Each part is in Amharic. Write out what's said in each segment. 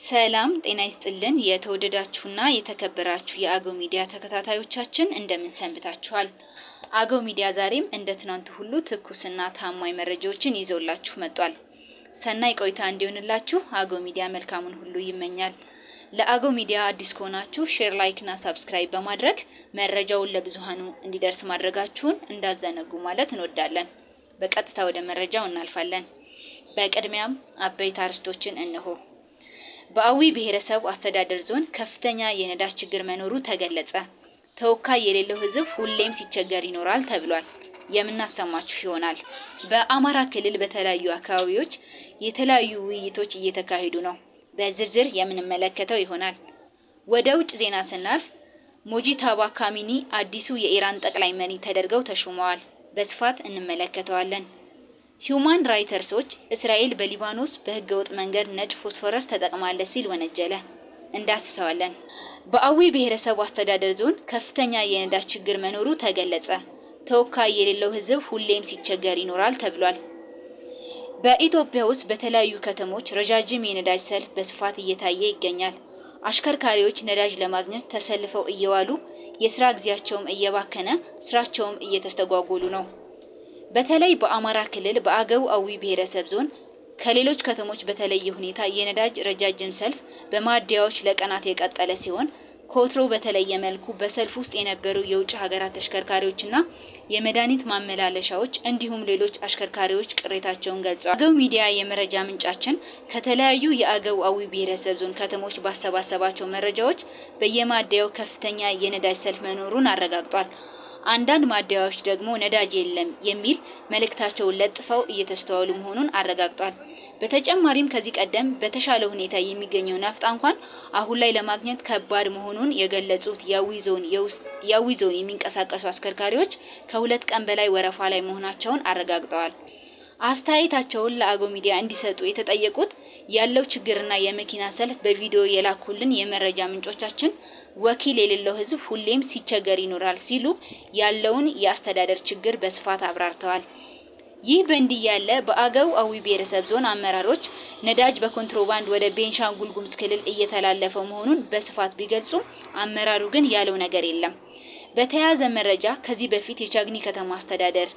ሰላም ጤና ይስጥልን የተወደዳችሁና የተከበራችሁ የአገው ሚዲያ ተከታታዮቻችን እንደምን ሰንብታችኋል? አገው ሚዲያ ዛሬም እንደ ትናንቱ ሁሉ ትኩስና ታማኝ መረጃዎችን ይዞላችሁ መጥቷል። ሰናይ ቆይታ እንዲሆንላችሁ አገው ሚዲያ መልካሙን ሁሉ ይመኛል። ለአገው ሚዲያ አዲስ ከሆናችሁ ሼር፣ ላይክ እና ሰብስክራይብ በማድረግ መረጃውን ለብዙሃኑ እንዲደርስ ማድረጋችሁን እንዳዘነጉ ማለት እንወዳለን። በቀጥታ ወደ መረጃው እናልፋለን። በቅድሚያም አበይት አርዕስቶችን እንሆ። በአዊ ብሔረሰብ አስተዳደር ዞን ከፍተኛ የነዳጅ ችግር መኖሩ ተገለጸ። ተወካይ የሌለው ህዝብ ሁሌም ሲቸገር ይኖራል ተብሏል። የምናሰማችሁ ይሆናል። በአማራ ክልል በተለያዩ አካባቢዎች የተለያዩ ውይይቶች እየተካሄዱ ነው። በዝርዝር የምንመለከተው ይሆናል። ወደ ውጭ ዜና ስናልፍ ሞጂታባ ካሚኒ አዲሱ የኢራን ጠቅላይ መሪ ተደርገው ተሾመዋል። በስፋት እንመለከተዋለን። ሂዩማን ራይትሶች እስራኤል በሊባኖስ በህገወጥ መንገድ ነጭ ፎስፎረስ ተጠቅማለች ሲል ወነጀለ። እንዳስሰዋለን። በአዊ ብሔረሰብ አስተዳደር ዞን ከፍተኛ የነዳጅ ችግር መኖሩ ተገለጸ። ተወካይ የሌለው ህዝብ ሁሌም ሲቸገር ይኖራል ተብሏል። በኢትዮጵያ ውስጥ በተለያዩ ከተሞች ረጃጅም የነዳጅ ሰልፍ በስፋት እየታየ ይገኛል። አሽከርካሪዎች ነዳጅ ለማግኘት ተሰልፈው እየዋሉ የስራ ጊዜያቸውም እየባከነ ስራቸውም እየተስተጓጎሉ ነው። በተለይ በአማራ ክልል በአገው አዊ ብሔረሰብ ዞን ከሌሎች ከተሞች በተለየ ሁኔታ የነዳጅ ረጃጅም ሰልፍ በማደያዎች ለቀናት የቀጠለ ሲሆን ከወትሮ በተለየ መልኩ በሰልፍ ውስጥ የነበሩ የውጭ ሀገራት ተሽከርካሪዎችና የመድኃኒት ማመላለሻዎች እንዲሁም ሌሎች አሽከርካሪዎች ቅሬታቸውን ገልጸዋል። አገው ሚዲያ የመረጃ ምንጫችን ከተለያዩ የአገው አዊ ብሔረሰብ ዞን ከተሞች ባሰባሰባቸው መረጃዎች በየማደያው ከፍተኛ የነዳጅ ሰልፍ መኖሩን አረጋግጧል። አንዳንድ ማደያዎች ደግሞ ነዳጅ የለም የሚል መልእክታቸውን ለጥፈው እየተስተዋሉ መሆኑን አረጋግጧል። በተጨማሪም ከዚህ ቀደም በተሻለ ሁኔታ የሚገኘው ናፍጣ እንኳን አሁን ላይ ለማግኘት ከባድ መሆኑን የገለጹት የአዊ ዞን የሚንቀሳቀሱ አሽከርካሪዎች ከሁለት ቀን በላይ ወረፋ ላይ መሆናቸውን አረጋግጠዋል። አስተያየታቸውን ለአገው ሚዲያ እንዲሰጡ የተጠየቁት ያለው ችግርና የመኪና ሰልፍ በቪዲዮ የላኩልን የመረጃ ምንጮቻችን ወኪል የሌለው ህዝብ ሁሌም ሲቸገር ይኖራል ሲሉ ያለውን የአስተዳደር ችግር በስፋት አብራርተዋል። ይህ በእንዲህ ያለ በአገው አዊ ብሔረሰብ ዞን አመራሮች ነዳጅ በኮንትሮባንድ ወደ ቤንሻንጉል ጉሙዝ ክልል እየተላለፈ መሆኑን በስፋት ቢገልጹም አመራሩ ግን ያለው ነገር የለም። በተያያዘ መረጃ ከዚህ በፊት የቻግኒ ከተማ አስተዳደር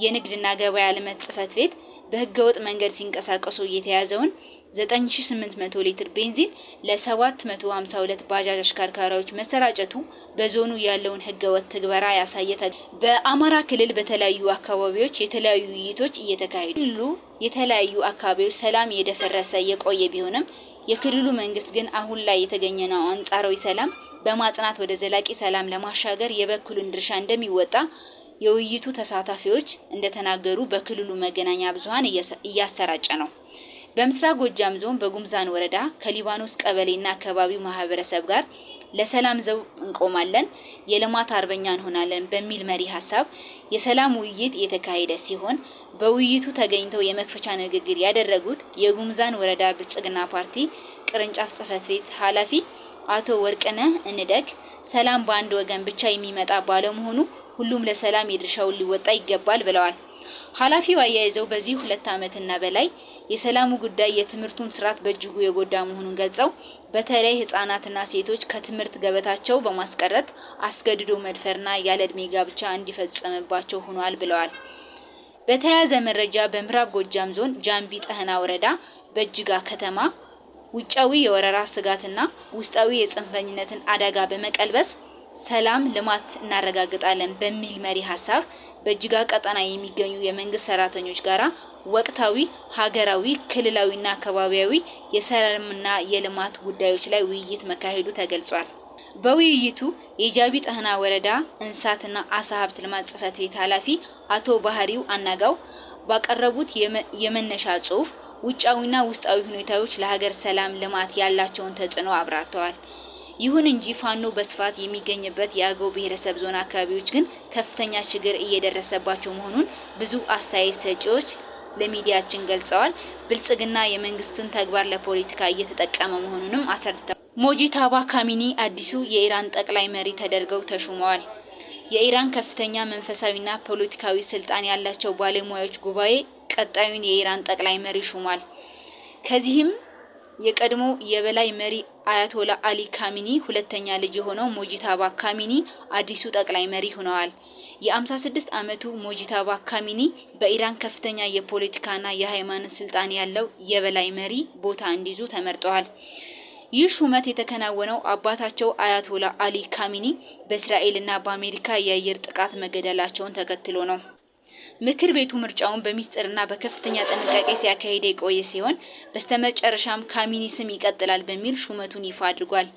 የንግድና ገበያ ልማት ጽሕፈት ቤት በህገወጥ መንገድ ሲንቀሳቀሱ የተያዘውን 9800 ሊትር ቤንዚን ለ752 ባጃጅ አሽከርካሪዎች መሰራጨቱ በዞኑ ያለውን ህገወጥ ትግበራ ያሳየ። በአማራ ክልል በተለያዩ አካባቢዎች የተለያዩ ውይይቶች እየተካሄዱ የተለያዩ አካባቢዎች ሰላም የደፈረሰ የቆየ ቢሆንም የክልሉ መንግስት ግን አሁን ላይ የተገኘነው አንጻራዊ ሰላም በማጽናት ወደ ዘላቂ ሰላም ለማሻገር የበኩሉን ድርሻ እንደሚወጣ የውይይቱ ተሳታፊዎች እንደተናገሩ በክልሉ መገናኛ ብዙሃን እያሰራጨ ነው። በምስራቅ ጎጃም ዞን በጉምዛን ወረዳ ከሊባኖስ ቀበሌና አካባቢው ማህበረሰብ ጋር ለሰላም ዘብ እንቆማለን፣ የልማት አርበኛ እንሆናለን በሚል መሪ ሐሳብ የሰላም ውይይት የተካሄደ ሲሆን በውይይቱ ተገኝተው የመክፈቻ ንግግር ያደረጉት የጉምዛን ወረዳ ብልጽግና ፓርቲ ቅርንጫፍ ጽሕፈት ቤት ኃላፊ አቶ ወርቅነህ እንደግ ሰላም በአንድ ወገን ብቻ የሚመጣ ባለመሆኑ ሁሉም ለሰላም የድርሻውን ሊወጣ ይገባል ብለዋል። ኃላፊው አያይዘው በዚህ 2 ዓመትና በላይ የሰላሙ ጉዳይ የትምህርቱን ስርዓት በእጅጉ የጎዳ መሆኑን ገልጸው በተለይ ህፃናትና ሴቶች ከትምህርት ገበታቸው በማስቀረት አስገድዶ መድፈርና ያለ ዕድሜ ጋብቻ እንዲፈጸምባቸው ሆኗል ብለዋል። በተያያዘ መረጃ በምዕራብ ጎጃም ዞን ጃምቢ ጠህና ወረዳ በእጅጋ ከተማ ውጫዊ የወረራ ስጋትና ውስጣዊ የጽንፈኝነትን አደጋ በመቀልበስ ሰላም ልማት እናረጋግጣለን በሚል መሪ ሐሳብ በእጅጋ ቀጠና የሚገኙ የመንግስት ሰራተኞች ጋራ ወቅታዊ ሀገራዊ ክልላዊና አካባቢያዊ የሰላምና የልማት ጉዳዮች ላይ ውይይት መካሄዱ ተገልጿል። በውይይቱ የጃቢ ጠህና ወረዳ እንስሳትና አሳ ሀብት ልማት ጽሕፈት ቤት ኃላፊ አቶ ባህሪው አናጋው ባቀረቡት የመነሻ ጽሑፍ ውጫዊና ውስጣዊ ሁኔታዎች ለሀገር ሰላም ልማት ያላቸውን ተጽዕኖ አብራርተዋል። ይሁን እንጂ ፋኖ በስፋት የሚገኝበት የአገው ብሔረሰብ ዞን አካባቢዎች ግን ከፍተኛ ችግር እየደረሰባቸው መሆኑን ብዙ አስተያየት ሰጪዎች ለሚዲያችን ገልጸዋል። ብልጽግና የመንግስቱን ተግባር ለፖለቲካ እየተጠቀመ መሆኑንም አስረድተዋል። ሞጂታባ ካሚኒ አዲሱ የኢራን ጠቅላይ መሪ ተደርገው ተሾመዋል። የኢራን ከፍተኛ መንፈሳዊና ፖለቲካዊ ስልጣን ያላቸው ባለሙያዎች ጉባኤ ቀጣዩን የኢራን ጠቅላይ መሪ ሹሟል። ከዚህም የቀድሞ የበላይ መሪ አያቶላ አሊ ካሚኒ ሁለተኛ ልጅ የሆነው ሞጂታባ ካሚኒ አዲሱ ጠቅላይ መሪ ሆነዋል። የ56 ዓመቱ ሞጂታባ ካሚኒ በኢራን ከፍተኛ የፖለቲካና የሃይማኖት ስልጣን ያለው የበላይ መሪ ቦታ እንዲይዙ ተመርጠዋል። ይህ ሹመት የተከናወነው አባታቸው አያቶላ አሊ ካሚኒ በእስራኤልና በአሜሪካ የአየር ጥቃት መገደላቸውን ተከትሎ ነው። ምክር ቤቱ ምርጫውን በሚስጥርና በከፍተኛ ጥንቃቄ ሲያካሂድ የቆየ ሲሆን በስተመጨረሻም ካሚኒ ስም ይቀጥላል በሚል ሹመቱን ይፋ አድርጓል።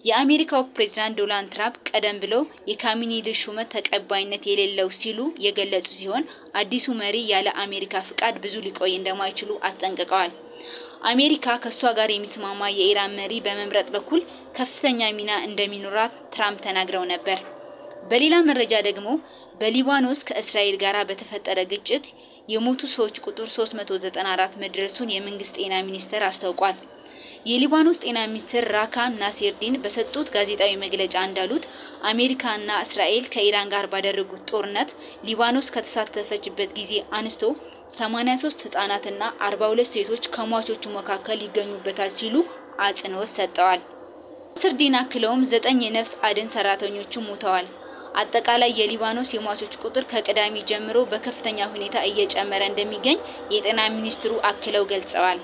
የአሜሪካው ፕሬዝዳንት ዶናልድ ትራምፕ ቀደም ብለው የካሚኒ ልጅ ሹመት ተቀባይነት የሌለው ሲሉ የገለጹ ሲሆን አዲሱ መሪ ያለ አሜሪካ ፍቃድ ብዙ ሊቆይ እንደማይችሉ አስጠንቅቀዋል። አሜሪካ ከሷ ጋር የሚስማማ የኢራን መሪ በመምረጥ በኩል ከፍተኛ ሚና እንደሚኖራት ትራምፕ ተናግረው ነበር። በሌላ መረጃ ደግሞ በሊባኖስ ከእስራኤል ጋር በተፈጠረ ግጭት የሞቱ ሰዎች ቁጥር 394 መድረሱን የመንግስት ጤና ሚኒስቴር አስታውቋል። የሊባኖስ ጤና ሚኒስትር ራካን ናሲርዲን በሰጡት ጋዜጣዊ መግለጫ እንዳሉት አሜሪካና እስራኤል ከኢራን ጋር ባደረጉት ጦርነት ሊባኖስ ከተሳተፈችበት ጊዜ አንስቶ 83 ህጻናትና 42 ሴቶች ከሟቾቹ መካከል ይገኙበታል ሲሉ አጽንኦት ሰጥተዋል። ናሲርዲን አክለውም 9 የነፍስ አድን ሰራተኞች ሞተዋል። አጠቃላይ የሊባኖስ የሟቾች ቁጥር ከቅዳሜ ጀምሮ በከፍተኛ ሁኔታ እየጨመረ እንደሚገኝ የጤና ሚኒስትሩ አክለው ገልጸዋል።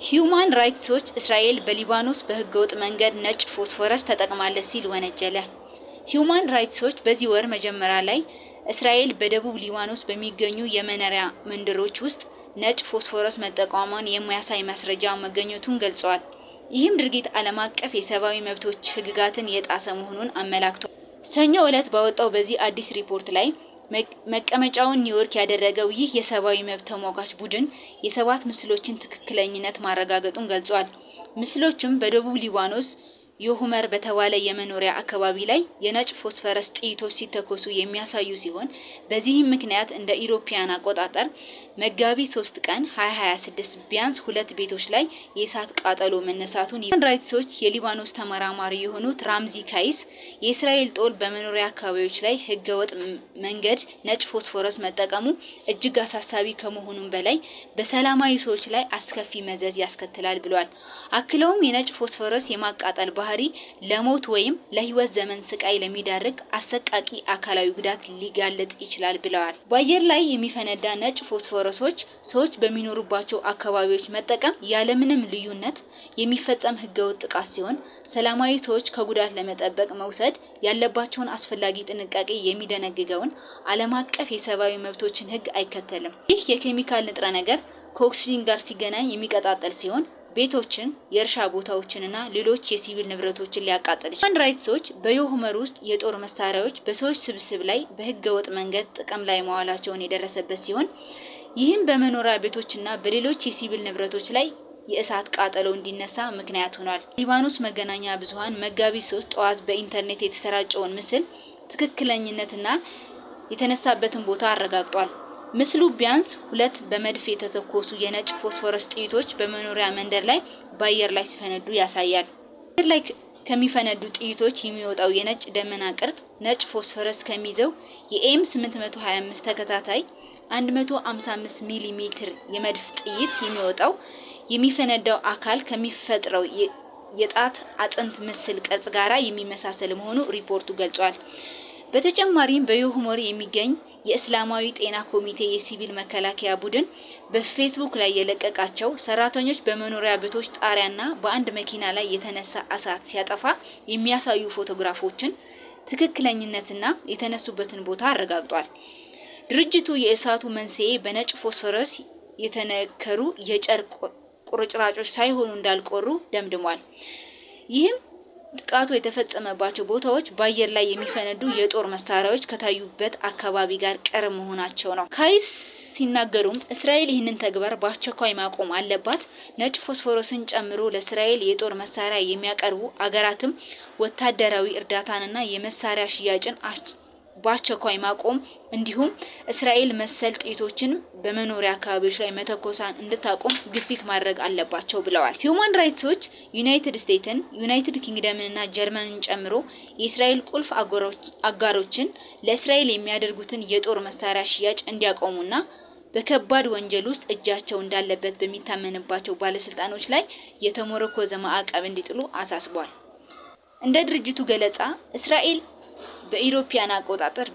ሂዩማን ራይትስ ዎች እስራኤል በሊባኖስ በህገወጥ መንገድ ነጭ ፎስፎረስ ተጠቅማለች ሲል ወነጀለ። ሂዩማን ራይትስ ዎች በዚህ ወር መጀመሪያ ላይ እስራኤል በደቡብ ሊባኖስ በሚገኙ የመኖሪያ መንደሮች ውስጥ ነጭ ፎስፎረስ መጠቀሟን የሚያሳይ ማስረጃ መገኘቱን ገልጸዋል። ይህም ድርጊት ዓለም አቀፍ የሰብአዊ መብቶች ህግጋትን የጣሰ መሆኑን አመላክቷል። ሰኞ ዕለት ባወጣው በዚህ አዲስ ሪፖርት ላይ መቀመጫውን ኒውዮርክ ያደረገው ይህ የሰብአዊ መብት ተሟጋች ቡድን የሰባት ምስሎችን ትክክለኝነት ማረጋገጡን ገልጿል። ምስሎችም በደቡብ ሊባኖስ የሁመር በተባለ የመኖሪያ አካባቢ ላይ የነጭ ፎስፈረስ ጥይቶች ሲተኮሱ የሚያሳዩ ሲሆን በዚህም ምክንያት እንደ ኢሮፒያን አቆጣጠር መጋቢት 3 ቀን 2026 ቢያንስ 2 ቤቶች ላይ የእሳት ቃጠሎ መነሳቱን ሂዩማን ራይትስ ዎች የሊባኖስ ተመራማሪ የሆኑት ራምዚ ካይስ የእስራኤል ጦር በመኖሪያ አካባቢዎች ላይ ህገወጥ መንገድ ነጭ ፎስፈረስ መጠቀሙ እጅግ አሳሳቢ ከመሆኑም በላይ በሰላማዊ ሰዎች ላይ አስከፊ መዘዝ ያስከትላል ብሏል። አክለውም የነጭ ፎስፈረስ የማቃጠል ባህሪ ለሞት ወይም ለህይወት ዘመን ስቃይ ለሚዳርግ አሰቃቂ አካላዊ ጉዳት ሊጋለጥ ይችላል ብለዋል። በአየር ላይ የሚፈነዳ ነጭ ፎስፎረሶች ሰዎች በሚኖሩባቸው አካባቢዎች መጠቀም ያለምንም ልዩነት የሚፈጸም ህገወጥ ጥቃት ሲሆን ሰላማዊ ሰዎች ከጉዳት ለመጠበቅ መውሰድ ያለባቸውን አስፈላጊ ጥንቃቄ የሚደነግገውን ዓለም አቀፍ የሰብአዊ መብቶችን ህግ አይከተልም። ይህ የኬሚካል ንጥረ ነገር ከኦክሲጅን ጋር ሲገናኝ የሚቀጣጠል ሲሆን ቤቶችን፣ የእርሻ ቦታዎችንና ሌሎች የሲቪል ንብረቶችን ሊያቃጥል ይችላል። ሂዩማን ራይትስ ዎች በየሁመር ውስጥ የጦር መሳሪያዎች በሰዎች ስብስብ ላይ በህገወጥ መንገድ ጥቅም ላይ መዋላቸውን የደረሰበት ሲሆን ይህም በመኖሪያ ቤቶችና በሌሎች የሲቪል ንብረቶች ላይ የእሳት ቃጠሎ እንዲነሳ ምክንያት ሆኗል። ሊባኖስ መገናኛ ብዙሃን መጋቢት 3 ጠዋት በኢንተርኔት የተሰራጨውን ምስል ትክክለኝነትና የተነሳበትን ቦታ አረጋግጧል። ምስሉ ቢያንስ 2 በመድፍ የተተኮሱ የነጭ ፎስፎረስ ጥይቶች በመኖሪያ መንደር ላይ በአየር ላይ ሲፈነዱ ያሳያል። አየር ላይ ከሚፈነዱ ጥይቶች የሚወጣው የነጭ ደመና ቅርጽ ነጭ ፎስፈረስ ከሚይዘው የኤም 825 ተከታታይ 155 ሚሊ ሜትር የመድፍ ጥይት የሚወጣው የሚፈነዳው አካል ከሚፈጥረው የጣት አጥንት ምስል ቅርጽ ጋራ የሚመሳሰል መሆኑ ሪፖርቱ ገልጿል። በተጨማሪም በየሁመር የሚገኝ የእስላማዊ ጤና ኮሚቴ የሲቪል መከላከያ ቡድን በፌስቡክ ላይ የለቀቃቸው ሰራተኞች በመኖሪያ ቤቶች ጣሪያና በአንድ መኪና ላይ የተነሳ እሳት ሲያጠፋ የሚያሳዩ ፎቶግራፎችን ትክክለኝነትና የተነሱበትን ቦታ አረጋግጧል። ድርጅቱ የእሳቱ መንስኤ በነጭ ፎስፈረስ የተነከሩ የጨርቅ ቁርጭራጮች ሳይሆኑ እንዳልቆሩ ደምድሟል። ይህም ጥቃቱ የተፈጸመባቸው ቦታዎች በአየር ላይ የሚፈነዱ የጦር መሳሪያዎች ከታዩበት አካባቢ ጋር ቅርብ መሆናቸው ነው። ካይስ ሲናገሩም እስራኤል ይህንን ተግባር በአስቸኳይ ማቆም አለባት፣ ነጭ ፎስፎረስን ጨምሮ ለእስራኤል የጦር መሳሪያ የሚያቀርቡ አገራትም ወታደራዊ እርዳታንና የመሳሪያ ሽያጭን በአስቸኳይ ማቆም እንዲሁም እስራኤል መሰል ጥይቶችን በመኖሪያ አካባቢዎች ላይ መተኮሳን እንድታቆም ግፊት ማድረግ አለባቸው ብለዋል። ሂዩማን ራይትስ ዎች ዩናይትድ ስቴትስን፣ ዩናይትድ ኪንግደምንና ጀርመንን ጨምሮ የእስራኤል ቁልፍ አጋሮችን ለእስራኤል የሚያደርጉትን የጦር መሳሪያ ሽያጭ እንዲያቆሙና በከባድ ወንጀል ውስጥ እጃቸው እንዳለበት በሚታመንባቸው ባለስልጣኖች ላይ የተሞረኮዘ ማዕቀብ እንዲጥሉ አሳስቧል። እንደ ድርጅቱ ገለጻ እስራኤል በኢሮፒያን አቆጣጠር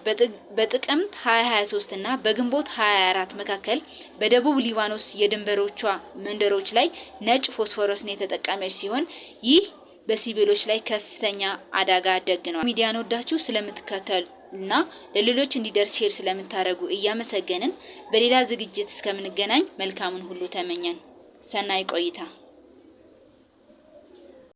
በጥቅምት 2023 እና በግንቦት 2024 መካከል በደቡብ ሊባኖስ የድንበሮቿ መንደሮች ላይ ነጭ ፎስፎረስን የተጠቀመች ሲሆን ይህ በሲቪሎች ላይ ከፍተኛ አደጋ ደግኗል። ሚዲያን ወዳችሁ ስለምትከታተሉና ለሌሎች እንዲደርስ ሼር ስለምታደርጉ እያመሰገንን በሌላ ዝግጅት እስከምንገናኝ መልካሙን ሁሉ ተመኘን። ሰናይ ቆይታ